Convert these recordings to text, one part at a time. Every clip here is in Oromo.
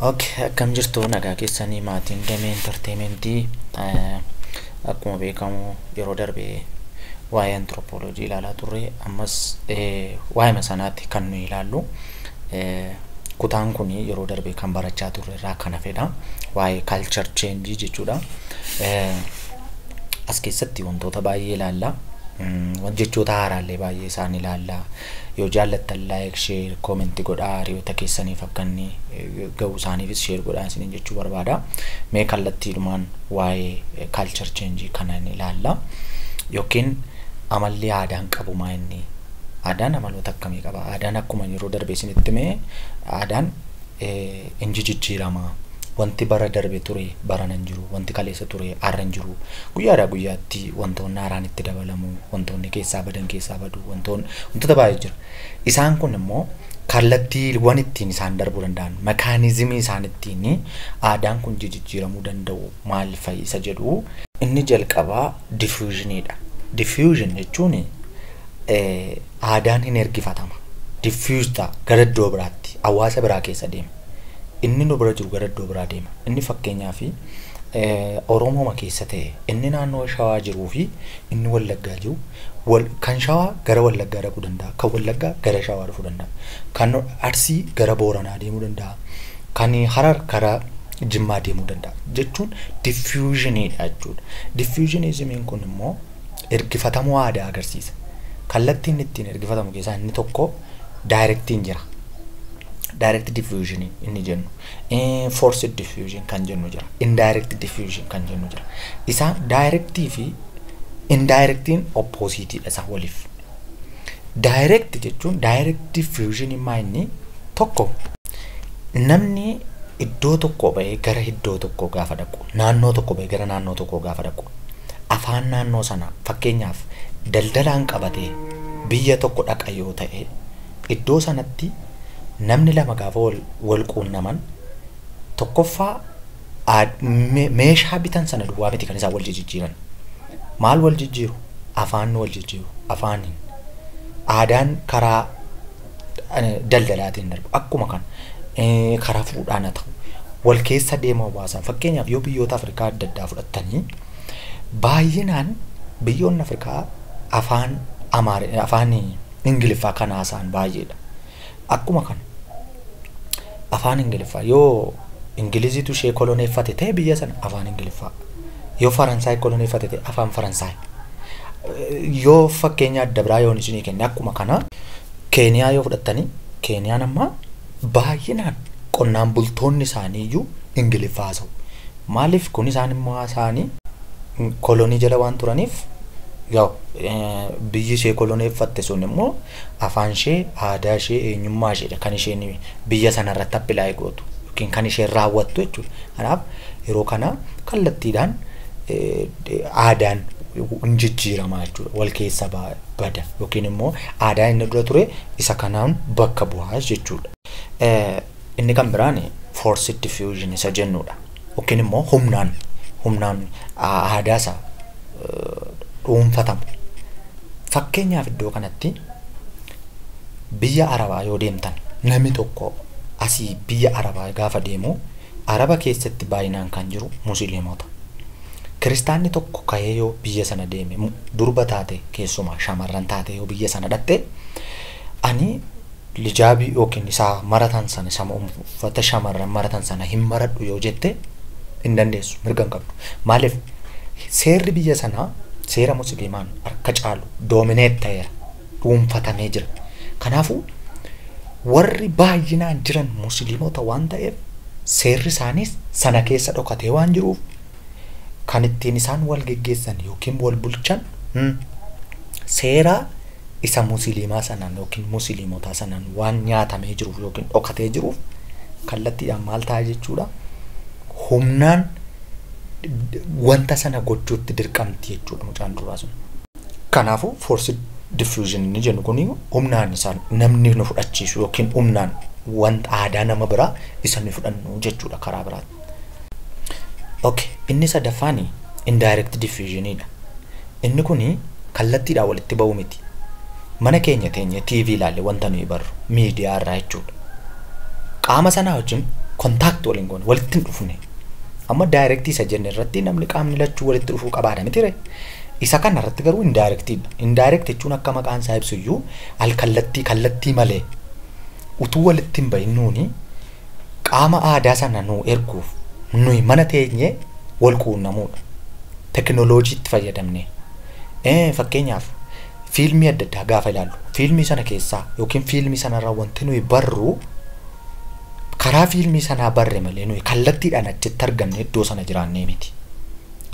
Okay, akkam jirtu nagaa keessanii maatiin damee entertainmentii akkuma beekamu yeroo darbe waa'ee anthropology ilaalaa turre ammas waa'ee sanaatti kan nu ilaallu kutaan kun yeroo darbe kan barachaa turre irraa kan hafedha waa'ee culture change jechuudha. As keessatti wantoota baay'ee ilaalla. Wanjechoota haaraallee baay'ee isaan ilaalla. Yoo jaallattan like share comment godhaa hiriyoota keessaniif akka inni ga'u isaaniifis share godhaa isiniin jechuu barbaada. Mee kallattiidhumaan waa'ee culture change kana ilaalla. Yookiin amalli aadaan qabu maa inni? Aadaan amaloota akkamii qaba? Aadaan akkuma yeroo darbe isinitti mee aadaan inji jijjiirama. Wanti bara darbe ture baranan jiru, wanti kaleessa ture arran jiru. Guyyaadhaa guyyaatti wantoonni haaraan itti dabalamu, wantoonni keessaa badan keessaa badu, wantoota baay'ee jira. Isaan kun immoo kallattiiwwan ittiin isaan darbuu danda'an, mekaanizimii isaan ittiin aadaan kun jijjiiramuu danda'u maal fayyisa jedhu. Inni jalqabaa diffusionidha. Diffusion jechuun aadaan hin ergifatama. Diffused gara iddoo biraatti, hawaasa biraa keessa deema. Inni nu bira jiru gara iddoo biraa deema. Inni fakkeenyaaf Oromooma keessa ta'e inni naannoo Shawaa jiruu fi inni Wallaggaa jiru kan Shawaa gara Wallaggaa dhaquu danda'a, kan Wallaggaa gara Shawaa dhufuu danda'a, kan Arsii gara Booranaa deemuu danda'a, kan Harar gara Jimmaa deemuu danda'a jechuun diffusionidha jechuudha. Diffusionismiin kun immoo ergifatamuu aadaa agarsiisa. Kallattiin ittiin ergifatamu keessaa inni tokko directiin jira. Direct diffusion inni jennu forced diffusion kan jennu jira, indirect diffusion kan jennu jira. Isa directii fi indirectiin opposite isa waliif. Direct jechuun direct diffusion immaa inni tokko namni iddoo tokko ba'ee gara iddoo tokko gaafa dhaqu, naannoo tokko ba'ee gara naannoo tokko gaafa dhaqu, afaan naannoo sana fakkeenyaaf daldalaan qabatee biyya tokko dhaqa yoo ta'e iddoo sanatti namni lama gaafa wal quunnaman tokkoffaa meeshaa bitan sana duwwaa miti kan isaan wal jijjiiran. Maal wal jijjiiru? Afaan wal jijjiiru. Afaaniin aadaan karaa daldalaatiin darbu akkuma kan karaa fuudhaan haa ta'u wal keessa deema baasan. Fakkeenyaaf yoo biyyoota Afrikaa adda addaa fudhattanii baay'inaan biyyoonni Afrikaa afaan Ingiliffaa kan haasa'an baay'eedha. Akkuma kan afaan Ingiliffaa yoo Ingiliziitu ishee koloneeffate ta'e biyya sana afaan Ingiliffaa, yoo Faransaay koloneeffate ta'e afaan Faransaay, yoo fakkeenya adda biraa yoo isinii kenne akkuma kana Keeniyaa yoo fudhattanii Keeniyaan amma baay'inaan qonnaan bultoonni isaanii iyyuu Ingiliffaa haasa'u. Maaliif kun isaan immoo haasa'anii kolonii jala waan turaniif biyyi ishee koloneeffatte sun immoo afaan ishee, aadaa ishee, eenyummaa isheedha kan isheen biyya sana irratti appilaayi gootu yookiin kan isheen raawwattu jechuudha. Kanaaf yeroo kana kallattiidhaan aadaan hin jijjiirama jechuudha. Wal keessa bada yookiin immoo aadaa inni dura ture isa kanaan bakka bu'aa jechuudha. Inni kan biraan forced diffusion isa jennudha. Yookiin immoo humnaan aadaa isaa dhuunfatamu. Fakkeenyaaf iddoo kanatti biyya Arabaa yoo deemtan namni tokko asii biyya Arabaa gaafa deemu Araba keessatti baay'inaan kan jiru Musliimota. Kiristaanni tokko ka'ee yoo biyya sana deeme durba taate keessumaa shamarran taate yoo biyya sana dhatte ani lijaabii yookiin isaa maratan sana sama uffata shamarran maratan sana hin maradhu yoo jette hin dandeessu, mirga hin qabdu. Maaliif seerri biyya sanaa seera musliimaan harka caalu doomineet ta'eera, dhuunfatamee jira. Kanaafuu warri baay'inaan jiran musliimota waan ta'eef seerri isaaniis sana keessa dhokatee waan jiruuf kan ittiin isaan wal geggeessan yookiin wal bulchan seera isa musliimaa sanaan yookiin musliimotaa sanaan waan nyaatamee jiruuf yookiin dhokatee jiruuf kallattiidhaan maal ta'a jechuudha. Humnaan wanta sana gochuutti dirqamti jechuudha mucaan duraa sun. Kanaafuu forced diffusion inni jennu kun humnaan isaan namni nu fudhachiisu yookiin humnaan wanta aadaa nama biraa isa nu fudhannu jechuudha karaa biraatti. Okay, inni sadaffaan indirect diffusionidha. Inni kun kallattiidhaan walitti ba'u miti. Mana keenya teenye TV ilaalle wanta nuyi barru miidiyaa irraa jechuudha. Qaama sana wajjin kontaakti waliin goone walitti hin dhufne. Amma daayirektii isa jenne irratti namni qaamni lachuu walitti dhufuu qabaadha miti ree. Isa kana irratti garuu indaayirektiidha. Indaayirekt jechuun akka maqaan isaa ibsu iyyuu kallattii malee utuu walitti hin bahin nuuni qaama aadaa sana nuu erguuf nuyi mana teenyee wal quunnamuudha. Teknooloojiitti fayyadamne. Fakkeenyaaf fiilmii adda addaa gaafa ilaallu fiilmii sana keessaa yookiin fiilmii sanarraa wanti nuyi barru karaa fiilmii sanaa barre malee nuyi kallattiidhaan achitti argamne iddoo sana jiraannee miti.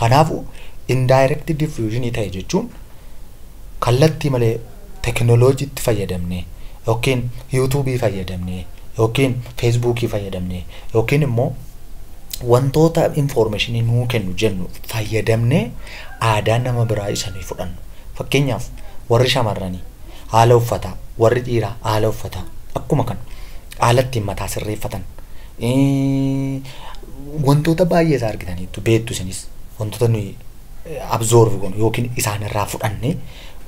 Kanaafuu indirect diffusion ta'e jechuun kallattii malee teknooloojiitti fayyadamne yookiin YouTube fayyadamne yookiin Facebook fayyadamne yookiin immoo wantoota information nuu kennu jennu fayyadamne aadaa nama biraa isanii fudhannu. Fakkeenyaaf warri shamarranii haala uffataa, warri dhiiraa haala uffataa akkuma kan haalatti mataa sirreeffatan wantoota baay'ee isaa argitaniitu beektu isinis wantoota nuyi absorb goonu yookiin isaanirraa fudhanne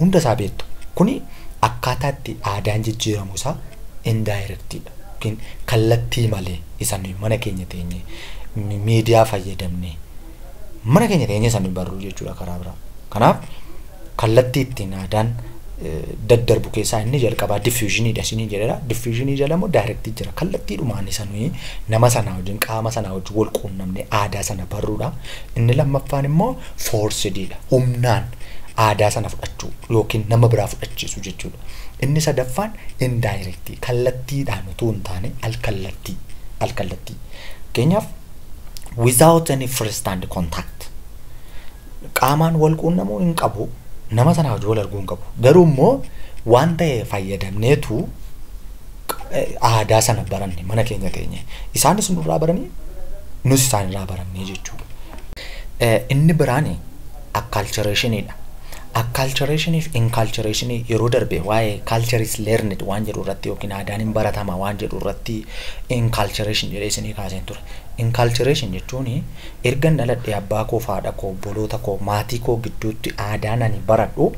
hunda isaa beektu. Kuni akkaataa itti aadaan jijjiiramu isaa indirectidha yookiin kallattii malee isaan mana keenya teenye miidiyaa fayyadamne mana keenya teenye isaan barru jechuudha karaa biraa. Kanaaf kallattii ittiin aadaan daddarbu keessaa inni jalqabaa diffusionidha isinii jedhedha. Diffusionii jala immoo daayirektii jira. Kallattiidhumaan isanii nama sanaa wajjin qaama sanaa wajjin wal quunnamne aadaa sana barruudha. Inni lammaffaan immoo forcedidha. Humnaan aadaa sana fudhachuu yookiin nama biraa fudhachiisu jechuudha. Inni sadaffaan indirectii kallattiidhaan utuu hin taane alkallattii. Fakkeenyaaf without any first hand contact qaamaan wal quunnamuu hin qabu. Nama sana wajjin wal arguu hin qabu. Garuu immoo waan ta'e fayyadamneetu aadaa sana baranne mana keenya teenye. Isaanis nurraa baranii nus isaanirraa barannee jechuudha. Inni biraan acculturationidha. Acculturationii fi inculturation yeroo darbe waa'ee culture is learned waan jedhu irratti yookiin aadaan hin baratama waan jedhu irratti inculturation jedhee isinii kaaseen ture. Inculturation jechuun erga dhaladhee abbaa koo faadha koo obboloota koo maatii koo gidduutti aadaan ani baradhu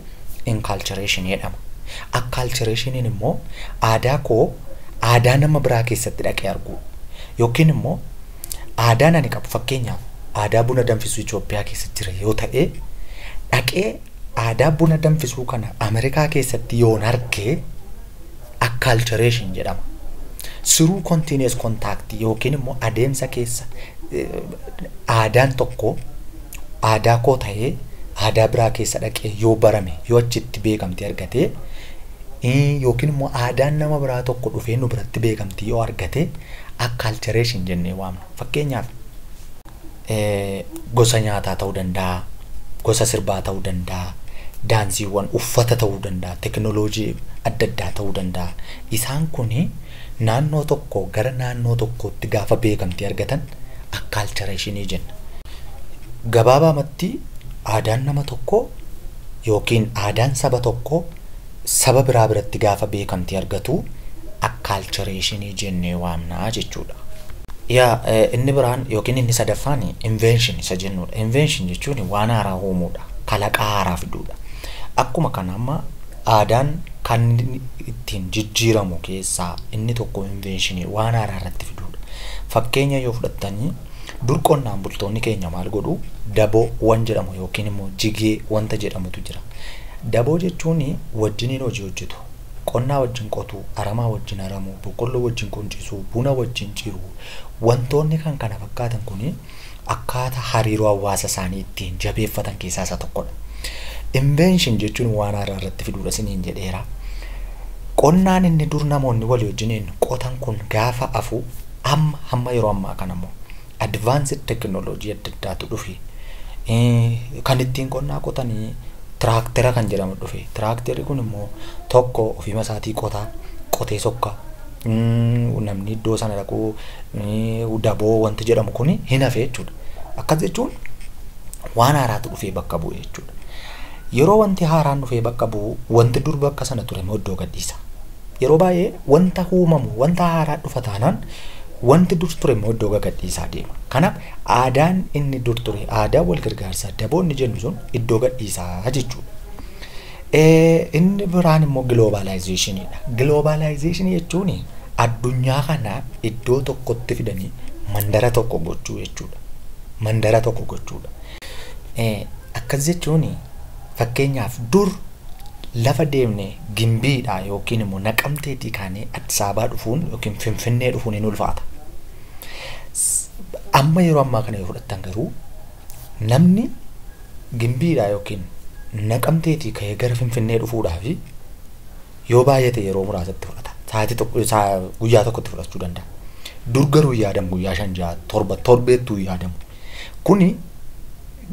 inculturation jedhama. Acculturation immoo aadaa koo aadaa nama biraa keessatti dhaqee argu yookiin immoo aadaan ani qabu fakkeenyaaf aadaa buna danfisuu Itoophiyaa keessatti jira yoo ta'e dhaqee aadaa buna danfisuu kana Ameerikaa keessatti yoon argee acculturation jedhama. Through continuous contact yookiin immoo adeemsa keessa aadaan tokko aadaa koo ta'ee aadaa biraa keessa dhaqee yoo barame yoo achitti beekamtii argate yookiin immoo aadaan nama biraa tokko dhufee nu biratti beekamtii yoo argate acculturation jennee waamna. Fakkeenyaaf gosa nyaataa ta'uu danda'a, gosa sirbaa ta'uu danda'a, daansiiwwan uffata ta'uu danda'a, teknooloojii adda addaa ta'uu danda'a. Isaan kuni naannoo tokko gara naannoo tokkootti gaafa beekamtii argatan acculturationii jenna. Gabaabumatti aadaan nama tokko yookiin aadaan saba tokko saba biraa biratti gaafa beekamtii argatu acculturationii jennee waamna jechuudha. Inni biraan yookiin inni sadaffaan invention isa jennuudha. Invention jechuun waan haaraa uumuudha, kalaqaa haaraa fiduudha. Akkuma kana amma aadaan kan ittiin jijjiiramu keessaa inni tokko inventionii waan haaraa irratti fiduudha. Fakkeenya yoo fudhattanii dur qonnaan bultoonni keenya maal godhu daboo waan jedhamu yookiin immoo jigee wanta jedhamutu jira. Daboo jechuun wajjiniin hojii hojjetu. Qonnaa wajjin qotuu, aramaa wajjin aramuu, boqqolloo wajjin quncisuu, buna wajjin ciruu wantoonni kan kana fakkaatan kuni akkaataa hariiroo hawaasa isaanii ittiin jabeeffatan keessaa isa tokkodha. Invention jechuun waan haaraa irratti fiduudha isiniin jedheera. Qonnaan inni dur namoonni walii wajjiniin qotan kun gaafa afu hamma yeroo ammaa kana immoo advanced technology adda addaatu dhufe. Kan ittiin qonnaa qotanii traaktera kan jedhamu dhufe. Traakterri kun immoo tokko ofii isaatii qotee sokka. Namni iddoo sana dhaquu daboo wanti jedhamu kun hin hafe jechuudha. Akkas jechuun waan haaraatu dhufee bakka bu'e jechuudha. Yeroo wanti haaraan dhufee bakka bu'u wanti dur bakka sana ture immoo iddoo gadhiisa. Yeroo baay'ee wanta uumamu wanta haaraa dhufa taanaan wanti dur ture immoo iddoo gadhiisaa deema. Kanaaf aadaan inni dur ture aadaa wal gargaarsaa daboonni jennu sun iddoo gadhiisaa jechuudha. Inni biraan immoo globalizationidha. Globalization jechuun addunyaa kana iddoo tokkotti fidanii mandara tokko gochuu jechuudha. Mandara tokko gochuudha. Akkas jechuun fakkeenyaaf dur lafa deemne Gimbiidhaa yookiin immoo Naqamteetii kaanee Addis Ababaa dhufuun yookiin Finfinnee dhufuun hin ulfaata. Amma yeroo ammaa kana yoo fudhattan garuu namni Gimbiidhaa yookiin Naqamteetii ka'ee gara Finfinnee dhufuudhaaf yoo baay'ate yeroo muraasatti fudhata. Sa'aatii tokko guyyaa tokkotti fudhachuu danda'a. Dur garuu yaadamu guyyaa 5-6 torbeettuu yaadamu. Kuni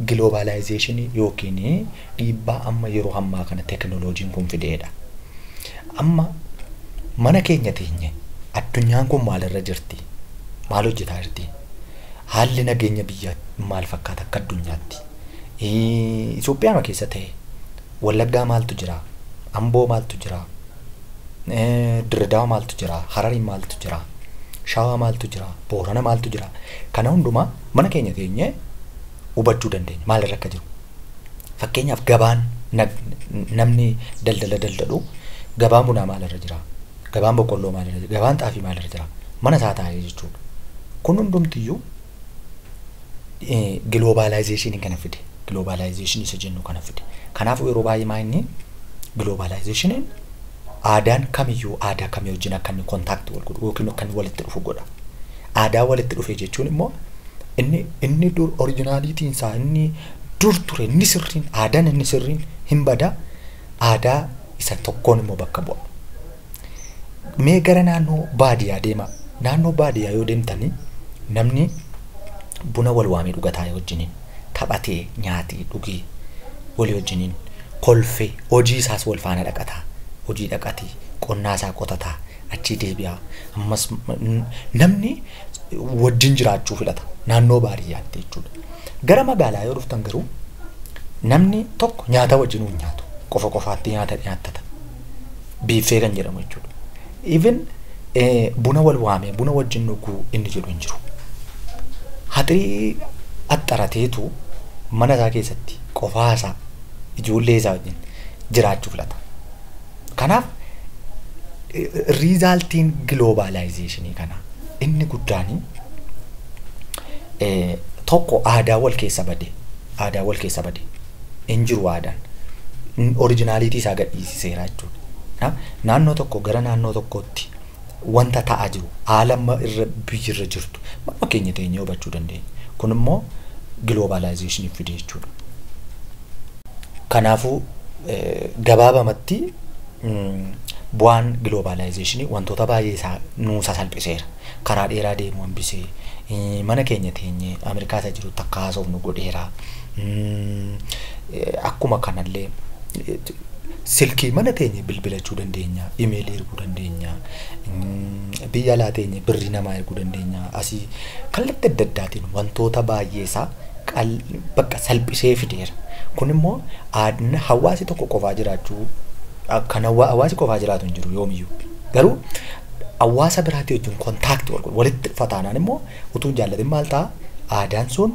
globalization yookiin dhiibbaa amma yeroo ammaa kana teknooloojiin kun fideedha. Amma mana keenya teenye addunyaan kun maalirra jirti? Maal hojjetaa jirti? Haalli nageenya biyya maal fakkaata akka addunyaatti? Itoophiyaa keessa ta'e Wallaggaa maaltu jira? Amboo maaltu jira? Dirreedawaa maaltu jira? Hararii maaltu jira? Shawaa maaltu jira? Boorana maaltu jira? Kana hundumaa mana keenya teenye hubachuu dandeenya. Maalirra akka jiru? Fakkeenyaaf gabaan namni daldala daldalu gabaan bunaa maalirra jira? Gabaan boqqolloo maalirra jira? Gabaan xaafii maalirra jira? Mana isaa taa'ee jechuudha. Kun hundumtiyyuu globalization kana fide. Globalization isa jennu kana fide. Kanaaf yeroo baay'ee maayinni globalization aadaan kamiyyuu aadaa kamii wajjin akka inni kontaaktii wal godhu yookiin akka inni walitti dhufu godha. Aadaa walitti dhufee jechuun immoo inni dur oriijinaaliitiin isaa inni dur ture inni sirriin aadaan inni sirriin hin bada aadaa isa tokkoon immoo bakka bu'a. Mee gara naannoo baadiyyaa deema. Naannoo baadiyyaa yoo deemtanii namni buna wal waamee dhugataa wajjiniin taphatee nyaatee dhugee walii wajjiniin kolfee hojii isaas wal faana dhaqataa. Hojii dhaqatii qonnaa isaa qotataa achii deebi'aa ammas namni wajjin jiraachuu filata naannoo baadiyyaatti jechuudha. Gara magaalaa yoo dhuftan garuu namni tokko nyaata wajjin nyaatu qofa qofaatti nyaata nyaattata biifee kan jedhamu jechuudha. Even buna wal waamee buna wajjin dhuguu inni jedhu hin jiru. Haxirii axxarateetu mana isaa keessatti qofaa isaa ijoollee isaa wajjin jiraachuu filata. Kanaaf resultiin globalization kana inni guddaan tokko aadaa wal keessa bade hin jiru aadaan oriijinaaliitii isaa gadhiisiseera jechuudha. Naannoo tokko gara naannoo tokkootti wanta ta'aa jiru haala irra biyyirra jirtu amma keenya teenyee hubachuu dandeenya. Kun immoo globalization fide jechuudha. Kanaafuu gabaabamatti bu'aan globalization wantoota baay'ee isaa nuusa salphiseera. Karaa dheeraa deemuu hambisee mana keenya teenyee Ameerikaa isa jiru takka haasofnu godheera. Akkuma kanallee silkii mana teenyee bilbilachuu dandeenya, imeelii erguu dandeenya, biyya alaa teenyee birrii namaa erguu dandeenya. Asii kallattii adda addaatiin wantoota baay'ee isaa bakka salphisee fideera. Kun immoo hawaasi tokko qofaa jiraachuu kan hawaasi qofaa jiraatu hin jiru yoomiyyuu. Garuu hawaasa biraatii wajjin kontaaktii walitti dhufataanaan immoo utuu jaallatin maal ta'a aadaan sun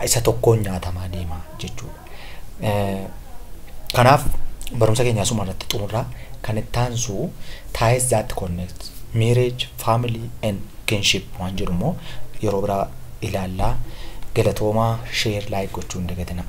isa tokkoon nyaatamaa deema jechuudha. Kanaaf barumsa keenya asuma irratti xumurraa kan itti aansu ties that connect marriage, family and kinship waan jedhu immoo yeroo biraa ilaallaa. Galatoomaa share like gochuun dagatina.